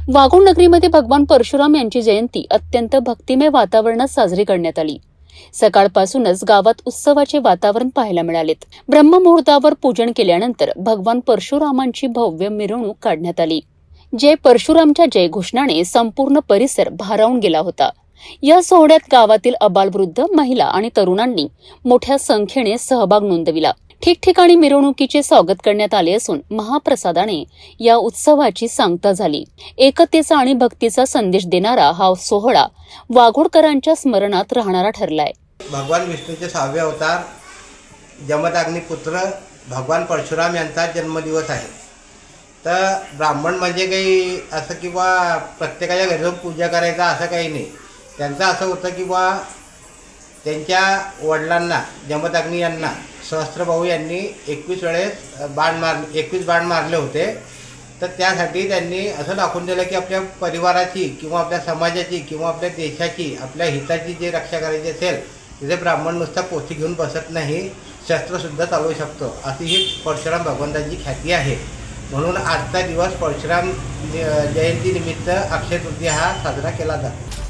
वाघोड नगरीमध्ये भगवान परशुराम यांची जयंती अत्यंत भक्तिमय वातावरणात साजरी करण्यात आली। सकाळपासूनच गावात उत्सवाचे वातावरण पाहायला मिळालेत। ब्रह्ममुहूर्तावर पूजन केल्यानंतर भगवान परशुरामांची भव्य मिरवणूक काढण्यात आली। जय परशुरामच्या जय घोषणाने संपूर्ण परिसर भारावून गेला होता। या सोहळ्यात गावातील अबालवृद्ध, महिला आणि तरुणांनी मोठ्या संख्येने सहभाग नोंदविला। ठिकठिकाणी मिरवणुकीचे स्वागत करण्यात आले असून महाप्रसादाने या उत्सवाची सांगता झाली। एकतेचा आणि भक्तीचा संदेश देणारा हा सोहळा वाघोडकरांच्या स्मरणात राहणारा ठरलाय। भगवान विष्णूचे 6वे अवतार जमदग्निपुत्र भगवान परशुराम यांचा जन्मदिवस आहे। तर ब्राह्मण म्हणजे काही असं किंवा प्रत्येकाच्या घरी जाऊन पूजा करायचा असं काही नाही। त्यांचं असं होतं की त्यांच्या वडिलांना जमदग्नी यांना सहस्त्रभाऊ यांनी 21 बाण मारले होते। तर त्यासाठी त्यांनी असं दाखवून दिलं की आपल्या परिवाराची किंवा आपल्या समाजाची किंवा आपल्या देशाची, आपल्या हिताची जे रक्षा करायची असेल तिथे ब्राह्मण नुसता पोथी घेऊन बसत नाही, शस्त्रसुद्धा चालवू शकतो, अशी ही परशुराम भगवंताची ख्याती आहे। म्हणून आजचा दिवस परशुराम जयंतीनिमित्त अक्षय तृतीया हा साजरा केला जातो।